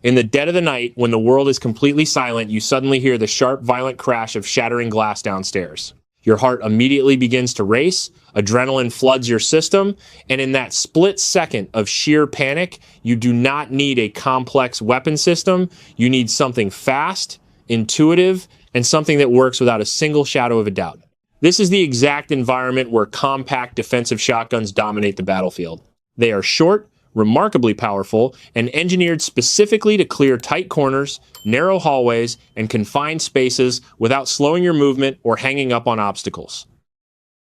In the dead of the night, when the world is completely silent, you suddenly hear the sharp, violent crash of shattering glass downstairs. Your heart immediately begins to race, adrenaline floods your system, and in that split second of sheer panic, you do not need a complex weapon system. You need something fast, intuitive, and something that works without a single shadow of a doubt. This is the exact environment where compact defensive shotguns dominate the battlefield. They are short, remarkably powerful, and engineered specifically to clear tight corners, narrow hallways, and confined spaces without slowing your movement or hanging up on obstacles.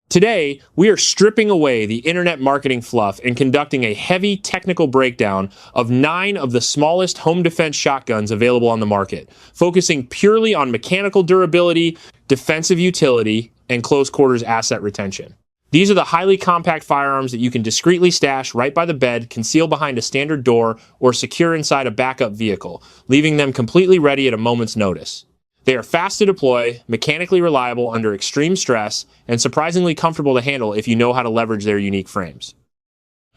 Today, we are stripping away the internet marketing fluff and conducting a heavy technical breakdown of 9 of the smallest home defense shotguns available on the market, focusing purely on mechanical durability, defensive utility, and close quarters asset retention. These are the highly compact firearms that you can discreetly stash right by the bed, conceal behind a standard door, or secure inside a backup vehicle, leaving them completely ready at a moment's notice. They are fast to deploy, mechanically reliable under extreme stress, and surprisingly comfortable to handle if you know how to leverage their unique frames.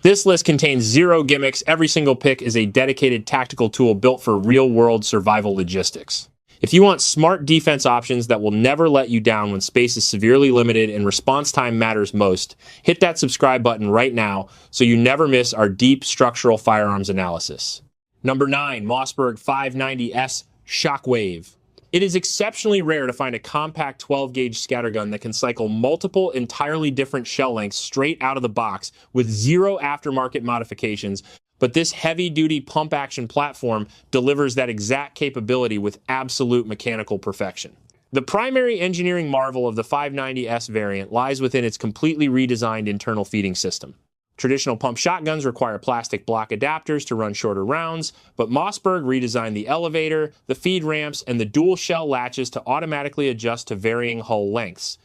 This list contains 0 gimmicks. Every single pick is a dedicated tactical tool built for real-world survival logistics. If you want smart defense options that will never let you down when space is severely limited and response time matters most, hit that subscribe button right now so you never miss our deep structural firearms analysis. Number 9, Mossberg 590S Shockwave. It is exceptionally rare to find a compact 12-gauge scattergun that can cycle multiple entirely different shell lengths straight out of the box with 0 aftermarket modifications, but this heavy-duty pump-action platform delivers that exact capability with absolute mechanical perfection. The primary engineering marvel of the 590S variant lies within its completely redesigned internal feeding system. Traditional pump shotguns require plastic block adapters to run shorter rounds, but Mossberg redesigned the elevator, the feed ramps, and the dual shell latches to automatically adjust to varying hull lengths.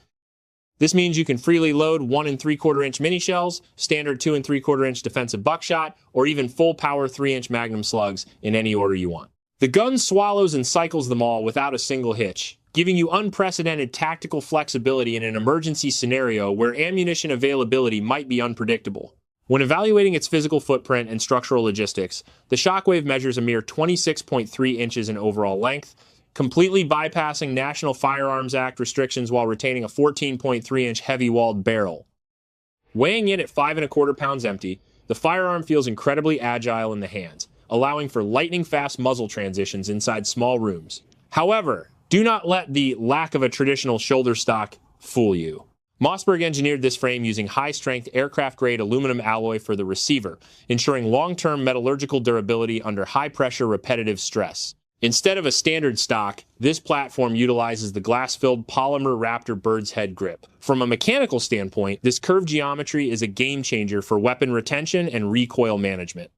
This means you can freely load 1 3/4-inch mini shells, standard 2 3/4-inch defensive buckshot, or even full power 3-inch magnum slugs in any order you want. The gun swallows and cycles them all without a single hitch, giving you unprecedented tactical flexibility in an emergency scenario where ammunition availability might be unpredictable. When evaluating its physical footprint and structural logistics, the Shockwave measures a mere 26.3 inches in overall length, completely bypassing National Firearms Act restrictions while retaining a 14.3-inch heavy-walled barrel. Weighing in at 5¼ pounds empty, the firearm feels incredibly agile in the hands, allowing for lightning-fast muzzle transitions inside small rooms. However, do not let the lack of a traditional shoulder stock fool you. Mossberg engineered this frame using high-strength aircraft-grade aluminum alloy for the receiver, ensuring long-term metallurgical durability under high-pressure repetitive stress. Instead of a standard stock, this platform utilizes the glass-filled polymer Raptor bird's head grip. From a mechanical standpoint, this curved geometry is a game-changer for weapon retention and recoil management.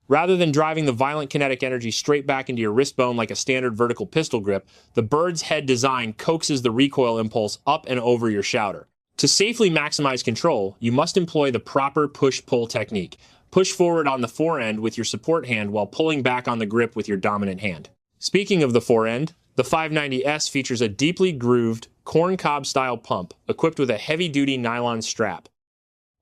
Rather than driving the violent kinetic energy straight back into your wrist bone like a standard vertical pistol grip, the bird's head design coaxes the recoil impulse up and over your shouder. To safely maximize control, you must employ the proper push-pull technique. Push forward on the forend with your support hand while pulling back on the grip with your dominant hand. Speaking of the forend, the 590S features a deeply grooved, corncob-style pump equipped with a heavy-duty nylon strap.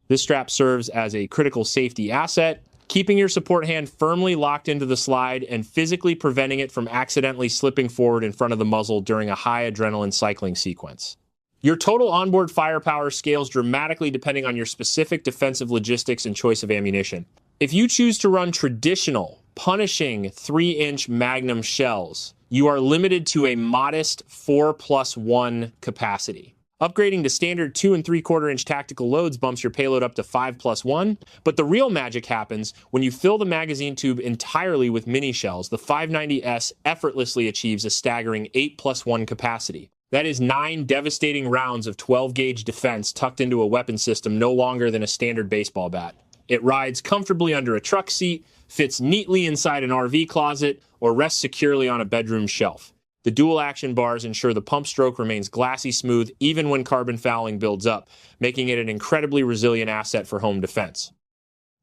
This strap serves as a critical safety asset, keeping your support hand firmly locked into the slide and physically preventing it from accidentally slipping forward in front of the muzzle during a high adrenaline cycling sequence. Your total onboard firepower scales dramatically depending on your specific defensive logistics and choice of ammunition. If you choose to run traditional, punishing 3-inch Magnum shells, you are limited to a modest 4+1 capacity. Upgrading to standard 2 3/4-inch tactical loads bumps your payload up to 5+1, but the real magic happens when you fill the magazine tube entirely with mini shells. The 590S effortlessly achieves a staggering 8+1 capacity. That is 9 devastating rounds of 12-gauge defense tucked into a weapon system no longer than a standard baseball bat. It rides comfortably under a truck seat, fits neatly inside an RV closet, or rests securely on a bedroom shelf. The dual action bars ensure the pump stroke remains glassy smooth even when carbon fouling builds up, making it an incredibly resilient asset for home defense.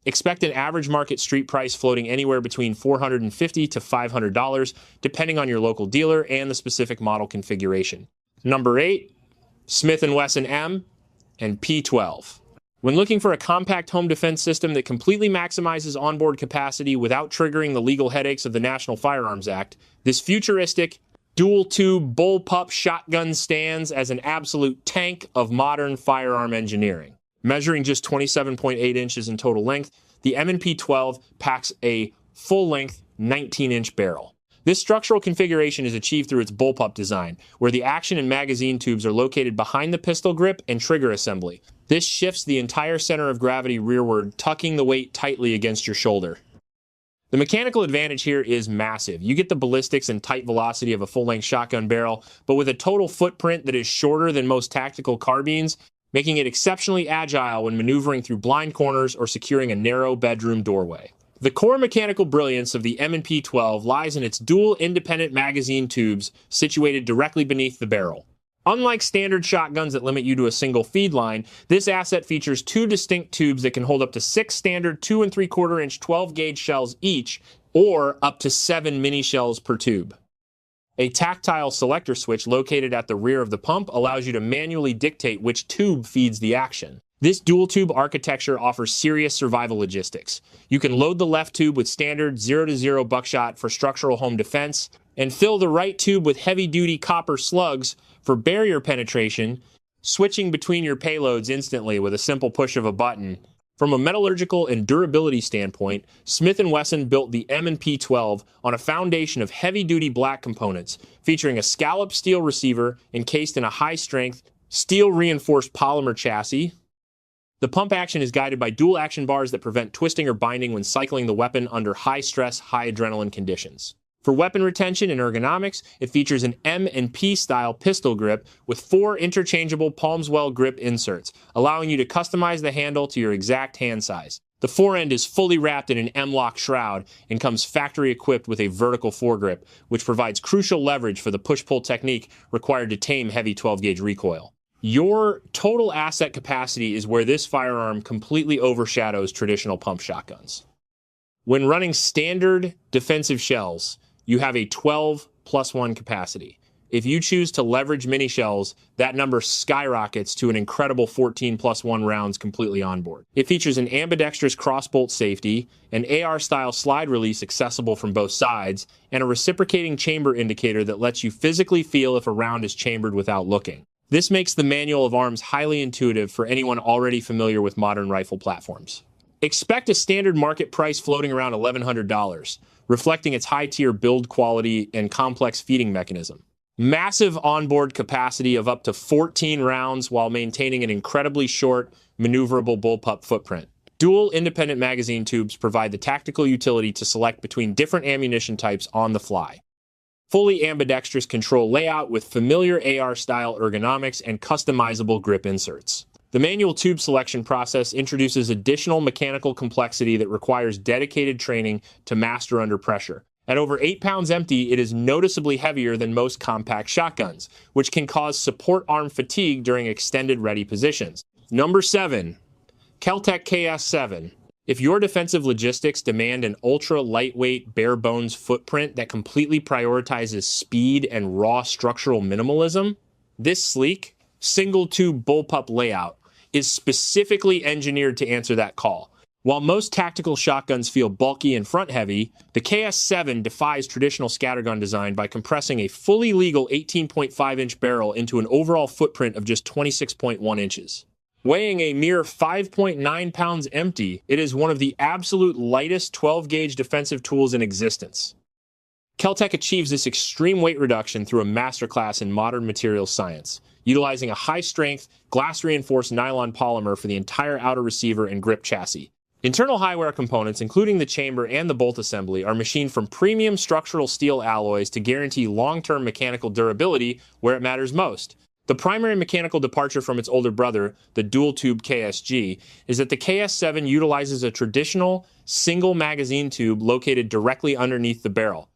Expect an average market street price floating anywhere between $450 to $500, depending on your local dealer and the specific model configuration. Number 8, Smith & Wesson M and P12. When looking for a compact home defense system that completely maximizes onboard capacity without triggering the legal headaches of the National Firearms Act, this futuristic, dual-tube bullpup shotgun stands as an absolute tank of modern firearm engineering. Measuring just 27.8 inches in total length, the M&P 12 packs a full-length 19-inch barrel. This structural configuration is achieved through its bullpup design, where the action and magazine tubes are located behind the pistol grip and trigger assembly. This shifts the entire center of gravity rearward, tucking the weight tightly against your shoulder. The mechanical advantage here is massive. You get the ballistics and tight velocity of a full-length shotgun barrel, but with a total footprint that is shorter than most tactical carbines, making it exceptionally agile when maneuvering through blind corners or securing a narrow bedroom doorway. The core mechanical brilliance of the M&P 12 lies in its dual independent magazine tubes situated directly beneath the barrel. Unlike standard shotguns that limit you to a single feed line, this asset features two distinct tubes that can hold up to 6 standard 2 3/4-inch 12-gauge shells each, or up to 7 mini shells per tube. A tactile selector switch located at the rear of the pump allows you to manually dictate which tube feeds the action. This dual-tube architecture offers serious survival logistics. You can load the left tube with standard 0-0 buckshot for structural home defense, and fill the right tube with heavy-duty copper slugs for barrier penetration, switching between your payloads instantly with a simple push of a button. From a metallurgical and durability standpoint, Smith & Wesson built the M&P 12 on a foundation of heavy-duty black components, featuring a scalloped steel receiver encased in a high-strength, steel-reinforced polymer chassis. The pump action is guided by dual action bars that prevent twisting or binding when cycling the weapon under high-stress, high-adrenaline conditions. For weapon retention and ergonomics, it features an M&P style pistol grip with 4 interchangeable Palmswell grip inserts, allowing you to customize the handle to your exact hand size. The forend is fully wrapped in an M-lock shroud and comes factory equipped with a vertical foregrip, which provides crucial leverage for the push-pull technique required to tame heavy 12-gauge recoil. Your total asset capacity is where this firearm completely overshadows traditional pump shotguns. When running standard defensive shells, you have a 12+1 capacity. If you choose to leverage mini shells, that number skyrockets to an incredible 14+1 rounds completely on board. It features an ambidextrous crossbolt safety, an AR-style slide release accessible from both sides, and a reciprocating chamber indicator that lets you physically feel if a round is chambered without looking. This makes the manual of arms highly intuitive for anyone already familiar with modern rifle platforms. Expect a standard market price floating around $1,100, reflecting its high-tier build quality and complex feeding mechanism. Massive onboard capacity of up to 14 rounds while maintaining an incredibly short, maneuverable bullpup footprint. Dual independent magazine tubes provide the tactical utility to select between different ammunition types on the fly. Fully ambidextrous control layout with familiar AR-style ergonomics and customizable grip inserts. The manual tube selection process introduces additional mechanical complexity that requires dedicated training to master under pressure. At over 8 pounds empty, it is noticeably heavier than most compact shotguns, which can cause support arm fatigue during extended ready positions. Number 7. Kel-Tec KS7. If your defensive logistics demand an ultra-lightweight, bare-bones footprint that completely prioritizes speed and raw structural minimalism, this sleek, single-tube bullpup layout is specifically engineered to answer that call. While most tactical shotguns feel bulky and front-heavy, the KS7 defies traditional scattergun design by compressing a fully legal 18.5-inch barrel into an overall footprint of just 26.1 inches. Weighing a mere 5.9 pounds empty, it is one of the absolute lightest 12-gauge defensive tools in existence. Kel-Tec achieves this extreme weight reduction through a masterclass in modern materials science, utilizing a high-strength, glass-reinforced nylon polymer for the entire outer receiver and grip chassis. Internal high-wear components, including the chamber and the bolt assembly, are machined from premium structural steel alloys to guarantee long-term mechanical durability where it matters most. The primary mechanical departure from its older brother, the dual-tube KSG, is that the KS7 utilizes a traditional, single magazine tube located directly underneath the barrel.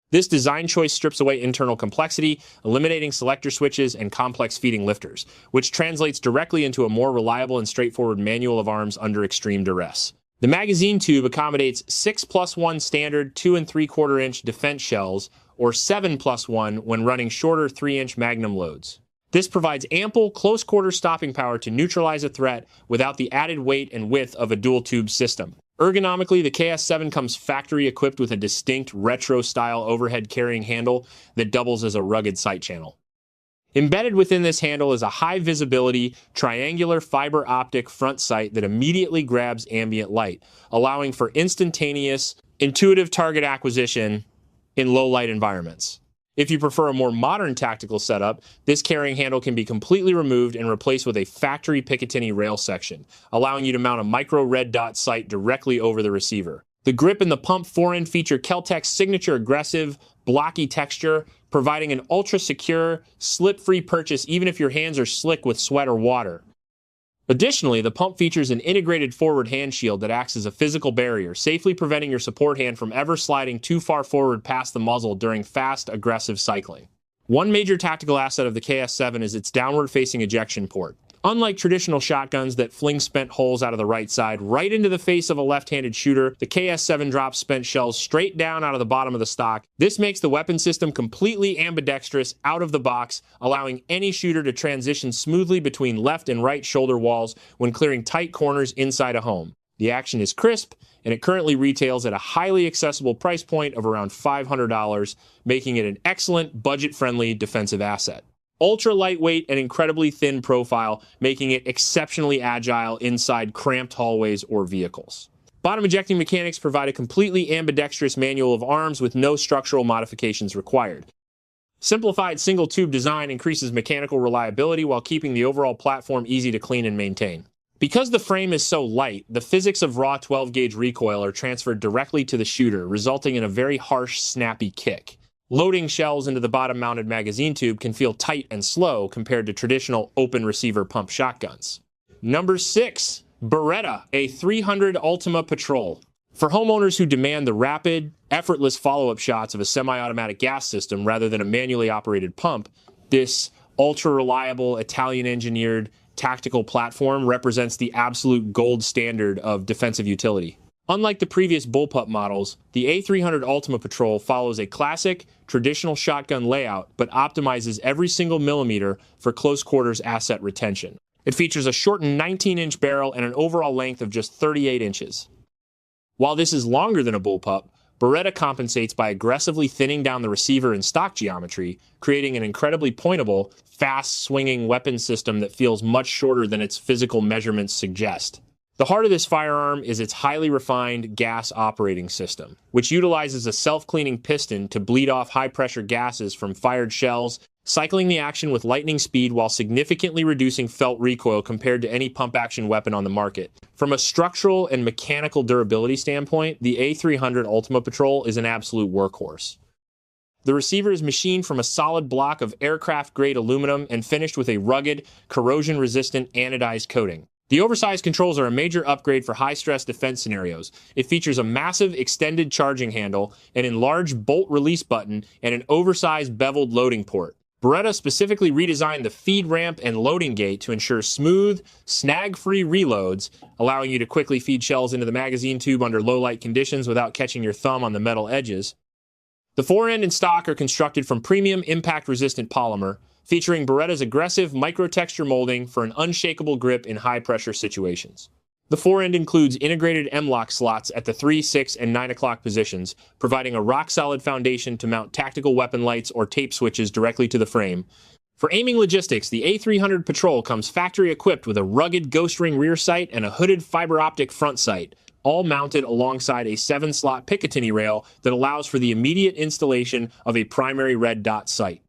This design choice strips away internal complexity, eliminating selector switches and complex feeding lifters, which translates directly into a more reliable and straightforward manual of arms under extreme duress. The magazine tube accommodates 6+1 standard 2 3/4-inch defense shells, or 7+1 when running shorter 3-inch magnum loads. This provides ample, close-quarter stopping power to neutralize a threat without the added weight and width of a dual-tube system. Ergonomically, the KS7 comes factory-equipped with a distinct retro-style overhead carrying handle that doubles as a rugged sight channel. Embedded within this handle is a high-visibility, triangular fiber optic front sight that immediately grabs ambient light, allowing for instantaneous, intuitive target acquisition in low-light environments. If you prefer a more modern tactical setup, this carrying handle can be completely removed and replaced with a factory Picatinny rail section, allowing you to mount a micro red dot sight directly over the receiver. The grip and the pump forend feature Kel-Tec's signature aggressive, blocky texture, providing an ultra-secure, slip-free purchase even if your hands are slick with sweat or water. Additionally, the pump features an integrated forward hand shield that acts as a physical barrier, safely preventing your support hand from ever sliding too far forward past the muzzle during fast, aggressive cycling. One major tactical asset of the KS7 is its downward-facing ejection port. Unlike traditional shotguns that fling spent holes out of the right side right into the face of a left-handed shooter, the KS7 drops spent shells straight down out of the bottom of the stock. This makes the weapon system completely ambidextrous out of the box, allowing any shooter to transition smoothly between left and right shoulder walls when clearing tight corners inside a home. The action is crisp, and it currently retails at a highly accessible price point of around $500, making it an excellent, budget-friendly defensive asset. Ultra lightweight and incredibly thin profile, making it exceptionally agile inside cramped hallways or vehicles. Bottom ejecting mechanics provide a completely ambidextrous manual of arms with no structural modifications required. Simplified single-tube design increases mechanical reliability while keeping the overall platform easy to clean and maintain. Because the frame is so light, the physics of raw 12-gauge recoil are transferred directly to the shooter, resulting in a very harsh, snappy kick. Loading shells into the bottom-mounted magazine tube can feel tight and slow compared to traditional open receiver pump shotguns. Number 6. Beretta A300 Ultima Patrol. For homeowners who demand the rapid, effortless follow-up shots of a semi-automatic gas system rather than a manually operated pump, this ultra-reliable, Italian-engineered tactical platform represents the absolute gold standard of defensive utility. Unlike the previous bullpup models, the A300 Ultima Patrol follows a classic, traditional shotgun layout, but optimizes every single millimeter for close-quarters asset retention. It features a shortened 19-inch barrel and an overall length of just 38 inches. While this is longer than a bullpup, Beretta compensates by aggressively thinning down the receiver and stock geometry, creating an incredibly pointable, fast-swinging weapon system that feels much shorter than its physical measurements suggest. The heart of this firearm is its highly refined gas operating system, which utilizes a self-cleaning piston to bleed off high-pressure gases from fired shells, cycling the action with lightning speed while significantly reducing felt recoil compared to any pump-action weapon on the market. From a structural and mechanical durability standpoint, the A300 Ultima Patrol is an absolute workhorse. The receiver is machined from a solid block of aircraft-grade aluminum and finished with a rugged, corrosion-resistant anodized coating. The oversized controls are a major upgrade for high-stress defense scenarios. It features a massive extended charging handle, an enlarged bolt release button, and an oversized beveled loading port. Beretta specifically redesigned the feed ramp and loading gate to ensure smooth, snag-free reloads, allowing you to quickly feed shells into the magazine tube under low-light conditions without catching your thumb on the metal edges. The forend and stock are constructed from premium impact-resistant polymer, featuring Beretta's aggressive micro-texture molding for an unshakable grip in high-pressure situations. The forend includes integrated M-lock slots at the 3, 6, and 9 o'clock positions, providing a rock-solid foundation to mount tactical weapon lights or tape switches directly to the frame. For aiming logistics, the A300 Patrol comes factory-equipped with a rugged ghost ring rear sight and a hooded fiber optic front sight, all mounted alongside a 7-slot Picatinny rail that allows for the immediate installation of a primary red dot sight.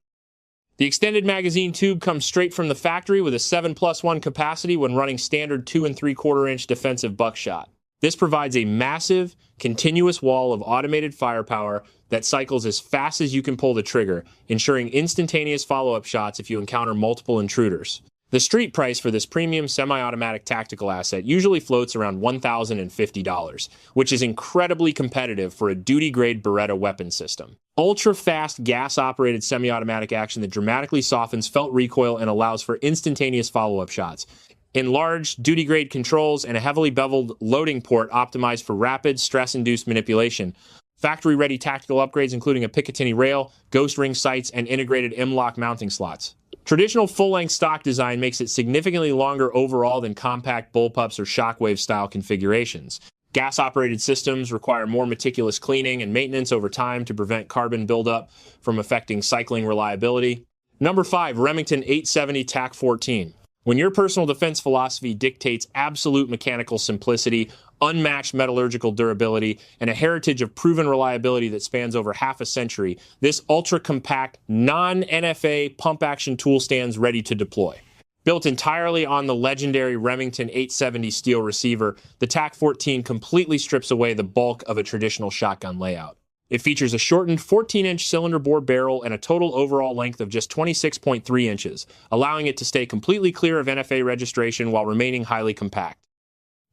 The extended magazine tube comes straight from the factory with a 7+1 capacity when running standard 2 3/4-inch defensive buckshot. This provides a massive, continuous wall of automated firepower that cycles as fast as you can pull the trigger, ensuring instantaneous follow-up shots if you encounter multiple intruders. The street price for this premium semi-automatic tactical asset usually floats around $1,050, which is incredibly competitive for a duty-grade Beretta weapon system. Ultra-fast gas-operated semi-automatic action that dramatically softens felt recoil and allows for instantaneous follow-up shots. Enlarged duty-grade controls and a heavily beveled loading port optimized for rapid, stress-induced manipulation. Factory-ready tactical upgrades including a Picatinny rail, ghost ring sights, and integrated M-lock mounting slots. Traditional full-length stock design makes it significantly longer overall than compact bullpups or shockwave-style configurations. Gas-operated systems require more meticulous cleaning and maintenance over time to prevent carbon buildup from affecting cycling reliability. Number 5, Remington 870 TAC-14. When your personal defense philosophy dictates absolute mechanical simplicity, unmatched metallurgical durability, and a heritage of proven reliability that spans over half a century, this ultra-compact, non-NFA pump-action tool stands ready to deploy. Built entirely on the legendary Remington 870 steel receiver, the TAC-14 completely strips away the bulk of a traditional shotgun layout. It features a shortened 14-inch cylinder bore barrel and a total overall length of just 26.3 inches, allowing it to stay completely clear of NFA registration while remaining highly compact.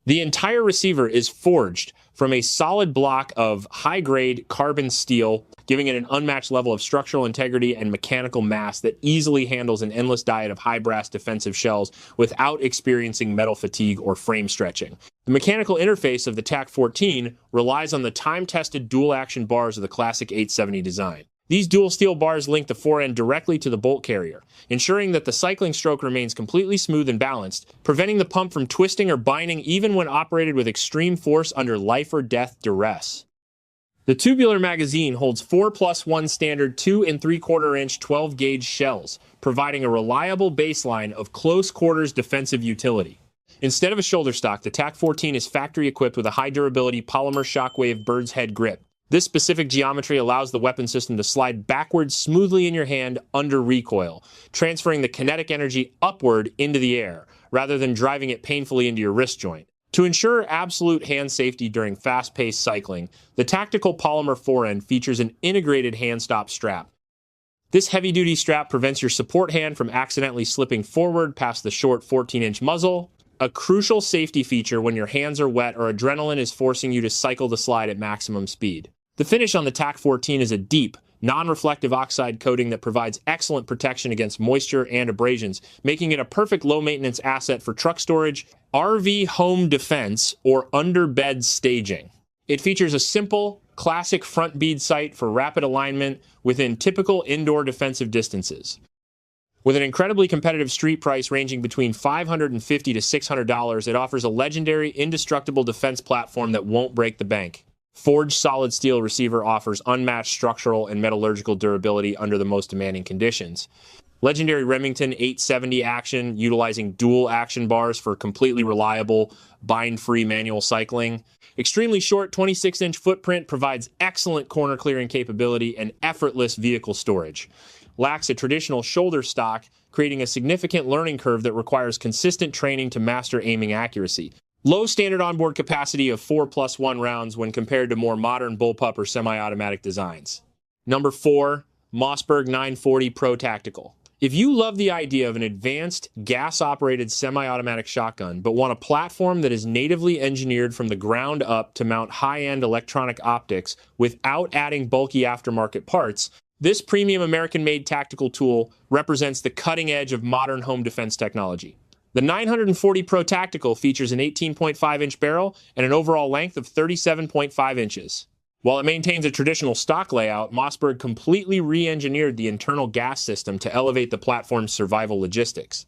The entire receiver is forged from a solid block of high-grade carbon steel, giving it an unmatched level of structural integrity and mechanical mass that easily handles an endless diet of high-brass defensive shells without experiencing metal fatigue or frame stretching. The mechanical interface of the TAC-14 relies on the time-tested dual-action bars of the classic 870 design. These dual steel bars link the forend directly to the bolt carrier, ensuring that the cycling stroke remains completely smooth and balanced, preventing the pump from twisting or binding even when operated with extreme force under life or death duress. The tubular magazine holds 4+1 standard 2 3/4-inch 12-gauge shells, providing a reliable baseline of close-quarters defensive utility. Instead of a shoulder stock, the TAC-14 is factory-equipped with a high-durability polymer shockwave bird's head grip. This specific geometry allows the weapon system to slide backwards smoothly in your hand under recoil, transferring the kinetic energy upward into the air, rather than driving it painfully into your wrist joint. To ensure absolute hand safety during fast-paced cycling, the tactical polymer forend features an integrated hand stop strap. This heavy-duty strap prevents your support hand from accidentally slipping forward past the short 14-inch muzzle, a crucial safety feature when your hands are wet or adrenaline is forcing you to cycle the slide at maximum speed. The finish on the TAC-14 is a deep, non-reflective oxide coating that provides excellent protection against moisture and abrasions, making it a perfect low-maintenance asset for truck storage, RV home defense, or under-bed staging. It features a simple, classic front bead sight for rapid alignment within typical indoor defensive distances. With an incredibly competitive street price ranging between $550 to $600, it offers a legendary, indestructible defense platform that won't break the bank. Forged solid steel receiver offers unmatched structural and metallurgical durability under the most demanding conditions. Legendary Remington 870 action, utilizing dual action bars for completely reliable, bind-free manual cycling. Extremely short 26-inch footprint provides excellent corner clearing capability and effortless vehicle storage. Lacks a traditional shoulder stock, creating a significant learning curve that requires consistent training to master aiming accuracy. Low standard onboard capacity of 4+1 rounds when compared to more modern bullpup or semi-automatic designs. Number 4, Mossberg 940 Pro Tactical. If you love the idea of an advanced, gas-operated semi-automatic shotgun, but want a platform that is natively engineered from the ground up to mount high-end electronic optics without adding bulky aftermarket parts, this premium American-made tactical tool represents the cutting edge of modern home defense technology. The 940 Pro Tactical features an 18.5-inch barrel and an overall length of 37.5 inches. While it maintains a traditional stock layout, Mossberg completely re-engineered the internal gas system to elevate the platform's survival logistics.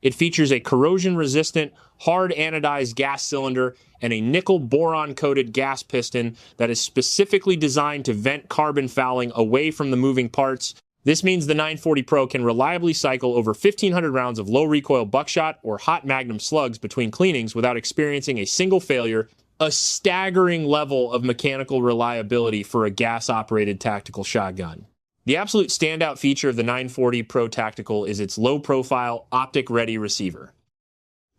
It features a corrosion-resistant, hard anodized gas cylinder and a nickel-boron-coated gas piston that is specifically designed to vent carbon fouling away from the moving parts. This means the 940 Pro can reliably cycle over 1,500 rounds of low-recoil buckshot or hot magnum slugs between cleanings without experiencing a single failure, a staggering level of mechanical reliability for a gas-operated tactical shotgun. The absolute standout feature of the 940 Pro Tactical is its low-profile, optic-ready receiver.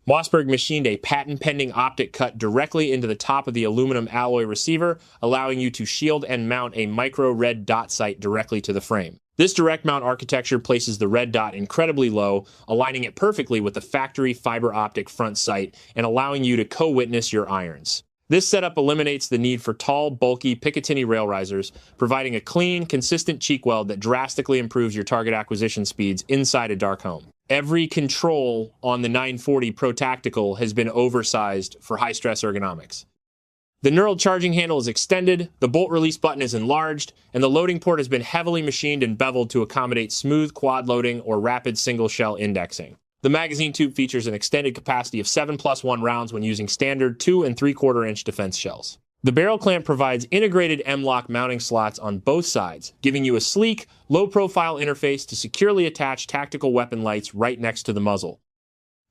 Mossberg machined a patent-pending optic cut directly into the top of the aluminum alloy receiver, allowing you to shield and mount a micro-red dot sight directly to the frame. This direct mount architecture places the red dot incredibly low, aligning it perfectly with the factory fiber optic front sight and allowing you to co-witness your irons. This setup eliminates the need for tall, bulky Picatinny rail risers, providing a clean, consistent cheek weld that drastically improves your target acquisition speeds inside a dark home. Every control on the 940 Pro Tactical has been oversized for high-stress ergonomics. The knurled charging handle is extended, the bolt release button is enlarged, and the loading port has been heavily machined and beveled to accommodate smooth quad loading or rapid single shell indexing. The magazine tube features an extended capacity of 7+1 rounds when using standard 2 3/4 inch defense shells. The barrel clamp provides integrated M-lock mounting slots on both sides, giving you a sleek, low-profile interface to securely attach tactical weapon lights right next to the muzzle.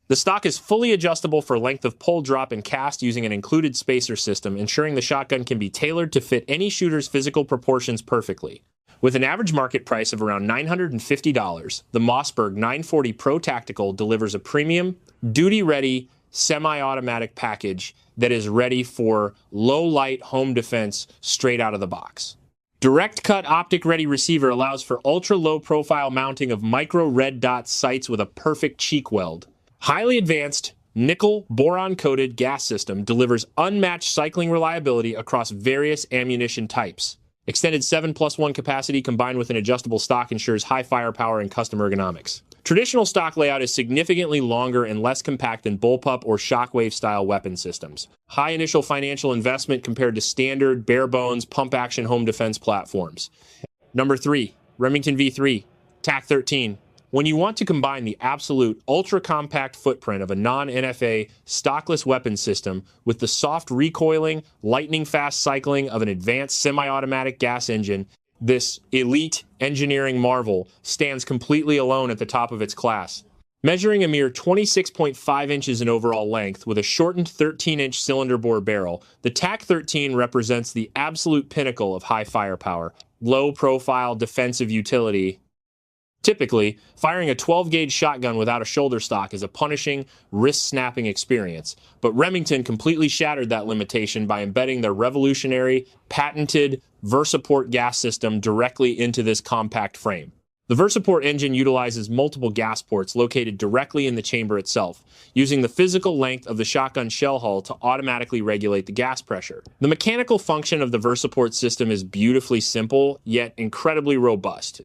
The stock is fully adjustable for length of pull, drop, and cast using an included spacer system, ensuring the shotgun can be tailored to fit any shooter's physical proportions perfectly. With an average market price of around $950, the Mossberg 940 Pro Tactical delivers a premium, duty-ready, semi-automatic package that is ready for low-light home defense straight out of the box. Direct-cut optic-ready receiver allows for ultra-low profile mounting of micro red dot sights with a perfect cheek weld. Highly advanced, nickel boron-coated gas system delivers unmatched cycling reliability across various ammunition types. Extended 7+1 capacity combined with an adjustable stock ensures high firepower and custom ergonomics. Traditional stock layout is significantly longer and less compact than bullpup or shockwave-style weapon systems. High initial financial investment compared to standard, bare-bones, pump-action home defense platforms. Number 3, Remington V3, TAC-13. When you want to combine the absolute ultra-compact footprint of a non-NFA stockless weapon system with the soft recoiling, lightning-fast cycling of an advanced semi-automatic gas engine, this elite engineering marvel stands completely alone at the top of its class. Measuring a mere 26.5 inches in overall length with a shortened 13-inch cylinder bore barrel, the TAC-13 represents the absolute pinnacle of high firepower, low-profile defensive utility. Typically, firing a 12-gauge shotgun without a shoulder stock is a punishing, wrist-snapping experience, but Remington completely shattered that limitation by embedding their revolutionary, patented VersaPort gas system directly into this compact frame. The VersaPort engine utilizes multiple gas ports located directly in the chamber itself, using the physical length of the shotgun shell hull to automatically regulate the gas pressure. The mechanical function of the VersaPort system is beautifully simple, yet incredibly robust.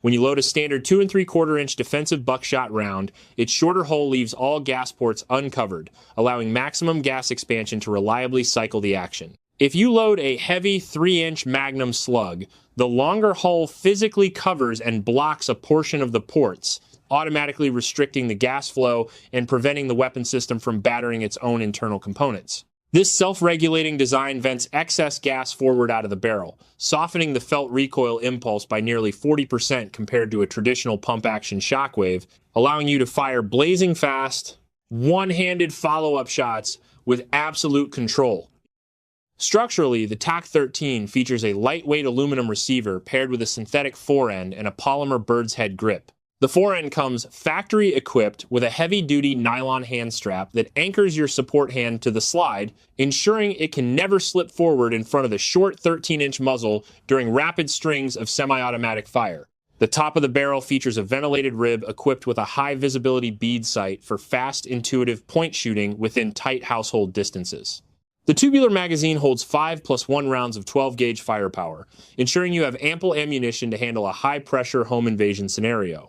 When you load a standard 2 3/4 inch defensive buckshot round, its shorter hull leaves all gas ports uncovered, allowing maximum gas expansion to reliably cycle the action. If you load a heavy 3-inch Magnum slug, the longer hull physically covers and blocks a portion of the ports, automatically restricting the gas flow and preventing the weapon system from battering its own internal components. This self-regulating design vents excess gas forward out of the barrel, softening the felt recoil impulse by nearly 40% compared to a traditional pump-action shockwave, allowing you to fire blazing fast, one-handed follow-up shots with absolute control. Structurally, the TAC-13 features a lightweight aluminum receiver paired with a synthetic forend and a polymer bird's head grip. The forend comes factory-equipped with a heavy-duty nylon hand strap that anchors your support hand to the slide, ensuring it can never slip forward in front of the short 13-inch muzzle during rapid strings of semi-automatic fire. The top of the barrel features a ventilated rib equipped with a high-visibility bead sight for fast, intuitive point shooting within tight household distances. The tubular magazine holds 5+1 rounds of 12-gauge firepower, ensuring you have ample ammunition to handle a high-pressure home invasion scenario.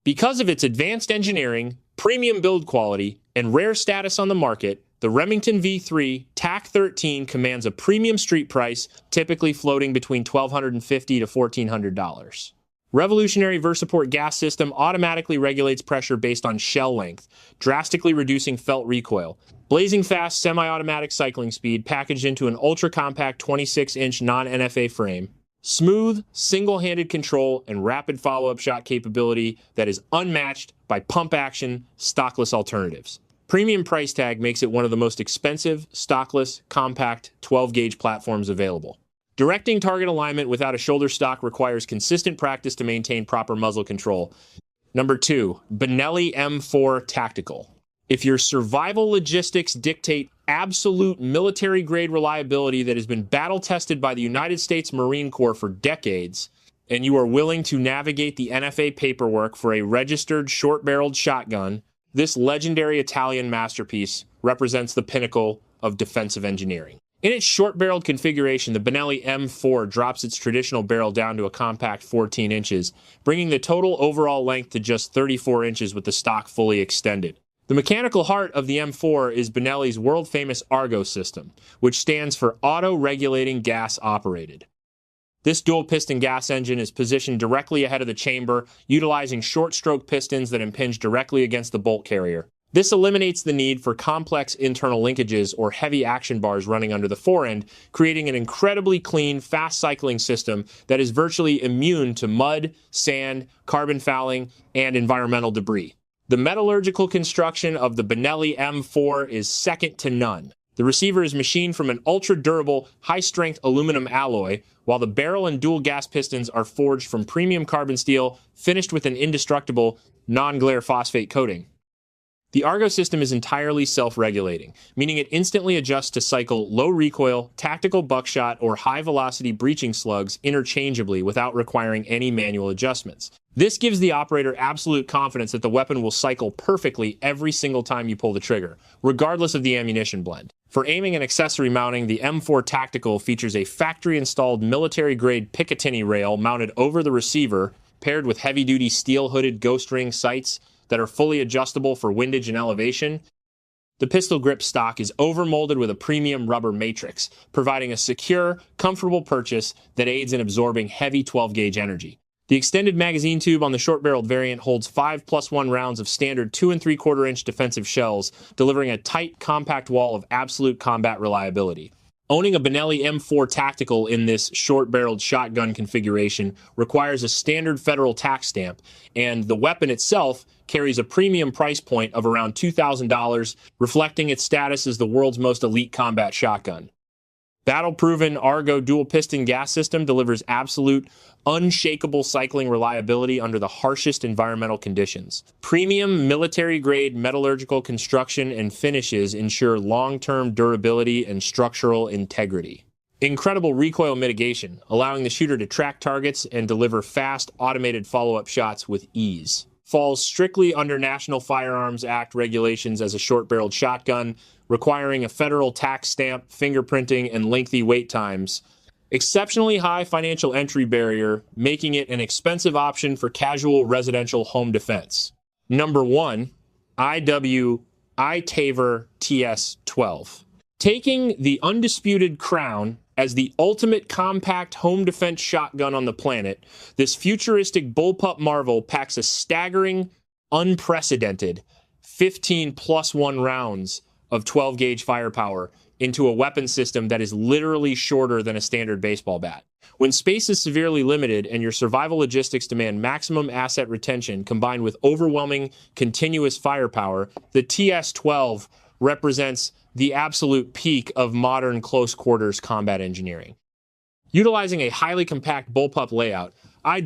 Because of its advanced engineering, premium build quality, and rare status on the market, the Remington V3 TAC-13 commands a premium street price, typically floating between $1,250 to $1,400. Revolutionary VersaPort gas system automatically regulates pressure based on shell length, drastically reducing felt recoil. Blazing fast semi-automatic cycling speed packaged into an ultra-compact 26-inch non-NFA frame. Smooth, single-handed control and rapid follow-up shot capability that is unmatched by pump-action, stockless alternatives. Premium price tag makes it one of the most expensive, stockless, compact 12-gauge platforms available. Directing target alignment without a shoulder stock requires consistent practice to maintain proper muzzle control. Number 2, Benelli M4 Tactical. If your survival logistics dictate absolute military-grade reliability that has been battle-tested by the United States Marine Corps for decades, and you are willing to navigate the NFA paperwork for a registered short-barreled shotgun, this legendary Italian masterpiece represents the pinnacle of defensive engineering. In its short-barreled configuration, the Benelli M4 drops its traditional barrel down to a compact 14 inches, bringing the total overall length to just 34 inches with the stock fully extended. The mechanical heart of the M4 is Benelli's world-famous Argo system, which stands for Auto-Regulating Gas Operated. This dual-piston gas engine is positioned directly ahead of the chamber, utilizing short-stroke pistons that impinge directly against the bolt carrier. This eliminates the need for complex internal linkages or heavy action bars running under the forend, creating an incredibly clean, fast-cycling system that is virtually immune to mud, sand, carbon fouling, and environmental debris. The metallurgical construction of the Benelli M4 is second to none. The receiver is machined from an ultra-durable, high-strength aluminum alloy, while the barrel and dual gas pistons are forged from premium carbon steel, finished with an indestructible, non-glare phosphate coating. The Argo system is entirely self-regulating, meaning it instantly adjusts to cycle low recoil, tactical buckshot, or high-velocity breaching slugs interchangeably without requiring any manual adjustments. This gives the operator absolute confidence that the weapon will cycle perfectly every single time you pull the trigger, regardless of the ammunition blend. For aiming and accessory mounting, the M4 Tactical features a factory-installed military-grade Picatinny rail mounted over the receiver, paired with heavy-duty steel-hooded ghost ring sights that are fully adjustable for windage and elevation. The pistol grip stock is overmolded with a premium rubber matrix, providing a secure, comfortable purchase that aids in absorbing heavy 12-gauge energy. The extended magazine tube on the short-barreled variant holds 5+1 rounds of standard 2 3/4-inch defensive shells, delivering a tight, compact wall of absolute combat reliability. Owning a Benelli M4 Tactical in this short-barreled shotgun configuration requires a standard federal tax stamp, and the weapon itself carries a premium price point of around $2,000, reflecting its status as the world's most elite combat shotgun. Battle-proven Argo dual-piston gas system delivers absolute, unshakable cycling reliability under the harshest environmental conditions. Premium military-grade metallurgical construction and finishes ensure long-term durability and structural integrity. Incredible recoil mitigation, allowing the shooter to track targets and deliver fast, automated follow-up shots with ease. Falls strictly under National Firearms Act regulations as a short-barreled shotgun, requiring a federal tax stamp, fingerprinting, and lengthy wait times. Exceptionally high financial entry barrier, making it an expensive option for casual residential home defense. Number 1, iTaver TS-12. Taking the undisputed crown as the ultimate compact home defense shotgun on the planet, this futuristic bullpup marvel packs a staggering, unprecedented 15+1 rounds of 12-gauge firepower into a weapon system that is literally shorter than a standard baseball bat. When space is severely limited and your survival logistics demand maximum asset retention combined with overwhelming continuous firepower, the TS-12 represents the absolute peak of modern close-quarters combat engineering. Utilizing a highly compact bullpup layout, I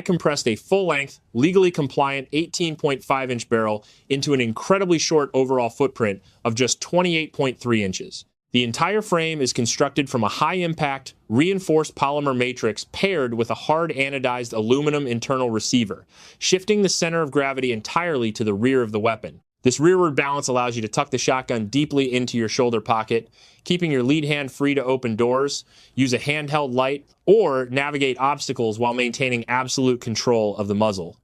compressed a full-length, legally compliant 18.5-inch barrel into an incredibly short overall footprint of just 28.3 inches. The entire frame is constructed from a high-impact, reinforced polymer matrix paired with a hard anodized aluminum internal receiver, shifting the center of gravity entirely to the rear of the weapon. This rearward balance allows you to tuck the shotgun deeply into your shoulder pocket, keeping your lead hand free to open doors, use a handheld light, or navigate obstacles while maintaining absolute control of the muzzle.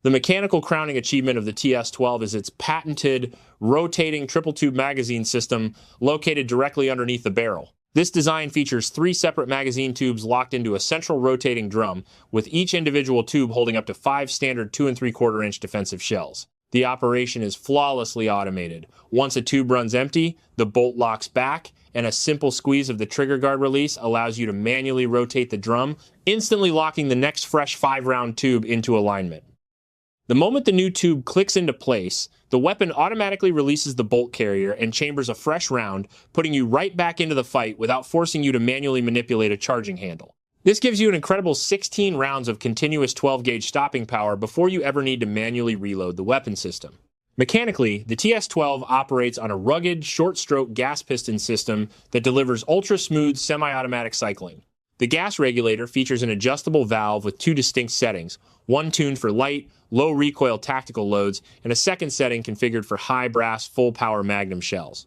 The mechanical crowning achievement of the TS-12 is its patented, rotating triple-tube magazine system located directly underneath the barrel. This design features 3 separate magazine tubes locked into a central rotating drum, with each individual tube holding up to 5 standard 2 3/4-inch defensive shells. The operation is flawlessly automated. Once a tube runs empty, the bolt locks back, and a simple squeeze of the trigger guard release allows you to manually rotate the drum, instantly locking the next fresh 5-round tube into alignment. The moment the new tube clicks into place, the weapon automatically releases the bolt carrier and chambers a fresh round, putting you right back into the fight without forcing you to manually manipulate a charging handle. This gives you an incredible 16 rounds of continuous 12-gauge stopping power before you ever need to manually reload the weapon system. Mechanically, the TS-12 operates on a rugged, short-stroke gas piston system that delivers ultra-smooth semi-automatic cycling. The gas regulator features an adjustable valve with 2 distinct settings, one tuned for light, low recoil tactical loads, and a second setting configured for high brass, full power Magnum shells.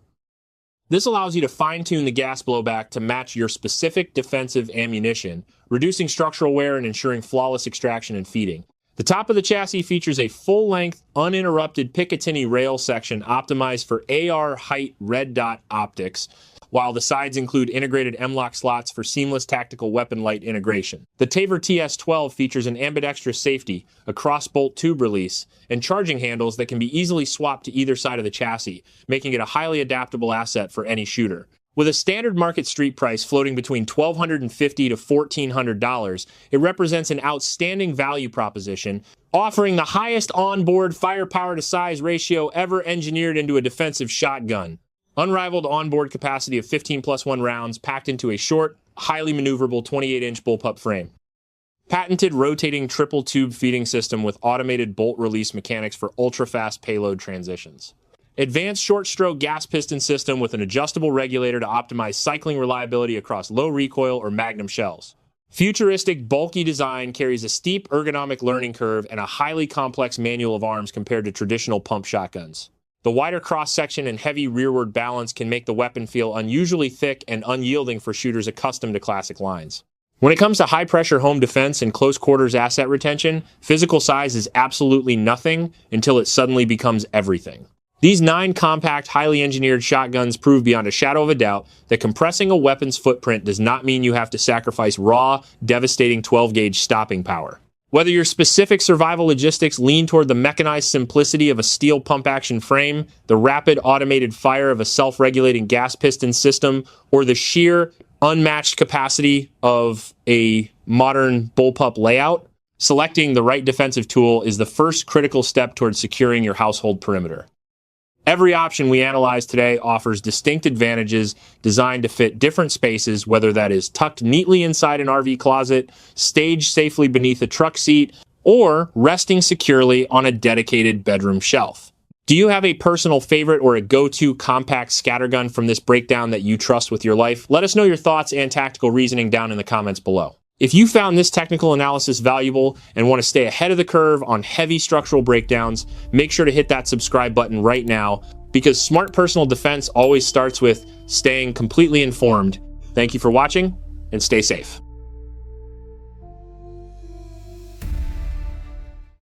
This allows you to fine-tune the gas blowback to match your specific defensive ammunition, reducing structural wear and ensuring flawless extraction and feeding. The top of the chassis features a full-length, uninterrupted Picatinny rail section optimized for AR height red dot optics, while the sides include integrated M-LOK slots for seamless tactical weapon light integration. The Taver TS12 features an ambidextrous safety, a cross-bolt tube release, and charging handles that can be easily swapped to either side of the chassis, making it a highly adaptable asset for any shooter. With a standard market street price floating between $1,250 to $1,400, it represents an outstanding value proposition, offering the highest onboard firepower to size ratio ever engineered into a defensive shotgun. Unrivaled onboard capacity of 15+1 rounds packed into a short, highly maneuverable 28-inch bullpup frame. Patented rotating triple tube feeding system with automated bolt release mechanics for ultra-fast payload transitions. Advanced short-stroke gas piston system with an adjustable regulator to optimize cycling reliability across low recoil or magnum shells. Futuristic, bulky design carries a steep ergonomic learning curve and a highly complex manual of arms compared to traditional pump shotguns. The wider cross-section and heavy rearward balance can make the weapon feel unusually thick and unyielding for shooters accustomed to classic lines. When it comes to high-pressure home defense and close-quarters asset retention, physical size is absolutely nothing until it suddenly becomes everything. These 9 compact, highly engineered shotguns prove beyond a shadow of a doubt that compressing a weapon's footprint does not mean you have to sacrifice raw, devastating 12-gauge stopping power. Whether your specific survival logistics lean toward the mechanized simplicity of a steel pump-action frame, the rapid automated fire of a self-regulating gas piston system, or the sheer, unmatched capacity of a modern bullpup layout, selecting the right defensive tool is the first critical step towards securing your household perimeter. Every option we analyzed today offers distinct advantages designed to fit different spaces, whether that is tucked neatly inside an RV closet, staged safely beneath a truck seat, or resting securely on a dedicated bedroom shelf. Do you have a personal favorite or a go-to compact scattergun from this breakdown that you trust with your life? Let us know your thoughts and tactical reasoning down in the comments below. If you found this technical analysis valuable and want to stay ahead of the curve on heavy structural breakdowns, make sure to hit that subscribe button right now, because smart personal defense always starts with staying completely informed. Thank you for watching, and stay safe.